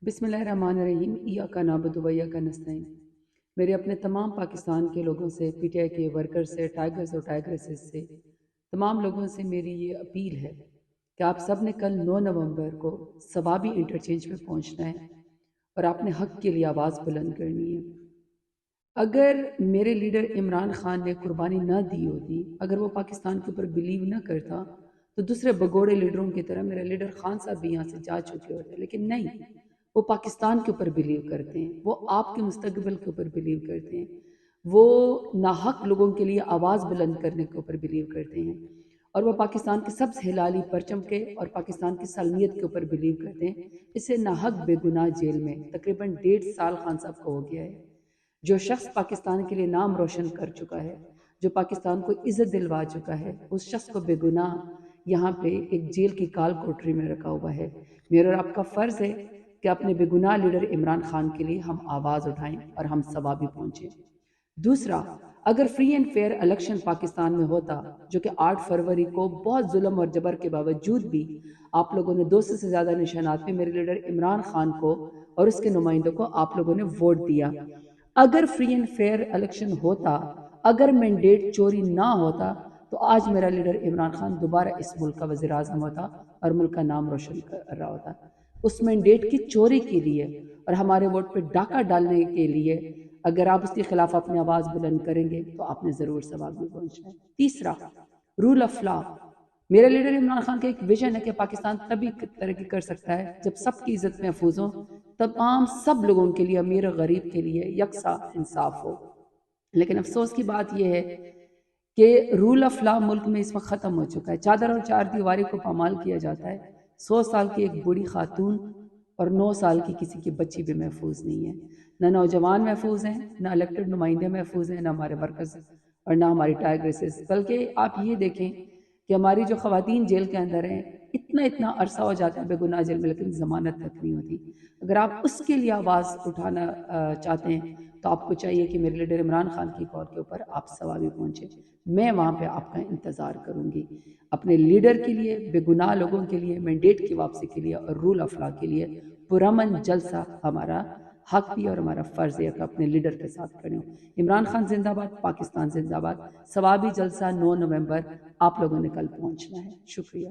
بسم اللہ الرحمن الرحیم ایاک نعبد و ایاک نستعین۔ میرے اپنے تمام پاکستان کے لوگوں سے، پی ٹی آئی کے ورکر سے، ٹائگرز اور ٹائگریسز سے، تمام لوگوں سے میری یہ اپیل ہے کہ آپ سب نے کل 9 نومبر کو ثوابی انٹرچینج پہ پہنچنا ہے اور آپ نے حق کے لیے آواز بلند کرنی ہے۔ اگر میرے لیڈر عمران خان نے قربانی نہ دی ہوتی، اگر وہ پاکستان کے اوپر بلیو نہ کرتا تو دوسرے بگوڑے لیڈروں کی طرح میرا لیڈر خان صاحب بھی یہاں سے جا چکے ہوتے، لیکن نہیں، وہ پاکستان کے اوپر بلیو کرتے ہیں، وہ آپ کے مستقبل کے اوپر بلیو کرتے ہیں، وہ ناحق لوگوں کے لیے آواز بلند کرنے کے اوپر بلیو کرتے ہیں، اور وہ پاکستان کے سبز ہلالی پرچم کے اور پاکستان کی سالمیت کے اوپر بلیو کرتے ہیں۔ اسے ناحق بے گناہ جیل میں تقریباً 1.5 سال خان صاحب کو ہو گیا ہے۔ جو شخص پاکستان کے لیے نام روشن کر چکا ہے، جو پاکستان کو عزت دلوا چکا ہے، اس شخص کو بے گناہ یہاں پہ ایک جیل کی کال کوٹری میں رکھا ہوا ہے۔ میرا اور آپ کا فرض ہے کہ اپنے بے گناہ لیڈر عمران خان کے لیے ہم آواز اٹھائیں اور ہم ثوابی پہنچیں۔ دوسرا، اگر free and fair election Pakistan میں ہوتا، جو کہ 8 فروری کو بہت ظلم اور جبر کے باوجود بھی آپ لوگوں نے 200 سے زیادہ نشانات میں میرے لیڈر عمران خان کو اور اس کے نمائندوں کو آپ لوگوں نے ووٹ دیا، اگر فری اینڈ فیئر الیکشن ہوتا، اگر مینڈیٹ چوری نہ ہوتا، تو آج میرا لیڈر عمران خان دوبارہ اس ملک کا وزیر اعظم ہوتا اور ملک کا نام روشن کر رہا ہوتا۔ اس مینڈیٹ کی چوری کے لیے اور ہمارے ووٹ پہ ڈاکہ ڈالنے کے لیے اگر آپ اس کے خلاف اپنی آواز بلند کریں گے تو آپ نے ضرور ثواب میں پہنچنا ہے۔ تیسرا، رول آف لا۔ میرا لیڈر عمران خان کا ایک ویژن ہے کہ پاکستان تبھی ترقی کر سکتا ہے جب سب کی عزت محفوظ ہو، تمام سب لوگوں کے لیے، امیر و غریب کے لیے یکساں انصاف ہو۔ لیکن افسوس کی بات یہ ہے کہ رول آف لا ملک میں اس وقت ختم ہو چکا ہے۔ چادر اور چار دیواری کو پامال کیا جاتا ہے۔ 100 سال کی ایک بوڑھی خاتون اور 9 سال کی کسی کی بچی بھی محفوظ نہیں ہے۔ نہ نوجوان محفوظ ہیں، نہ الیکٹڈ نمائندے محفوظ ہیں، نہ ہمارے ورکرز اور نہ ہماری ٹائگریسز۔ بلکہ آپ یہ دیکھیں کہ ہماری جو خواتین جیل کے اندر ہیں، اتنا عرصہ ہو جاتا ہے بے گناہ جیل میں، لیکن ضمانت تک نہیں ہوتی۔ اگر آپ اس کے لیے آواز اٹھانا چاہتے ہیں تو آپ کو چاہیے کہ میرے لیڈر عمران خان کی کال کے اوپر آپ ثوابی پہنچیں۔ میں وہاں پہ آپ کا انتظار کروں گی، اپنے لیڈر کے لیے، بے گناہ لوگوں کے لیے، مینڈیٹ کی واپسی کے لیے اور رول آف لا کے لیے پرامن جلسہ ہمارا حق بھی اور ہمارا فرض ہے کہ اپنے لیڈر کے ساتھ کھڑے ہوں۔ عمران خان زندہ باد، پاکستان زندہ باد۔ ثوابی جلسہ 9 نومبر آپ لوگوں نے کل پہنچنا ہے۔ شکریہ۔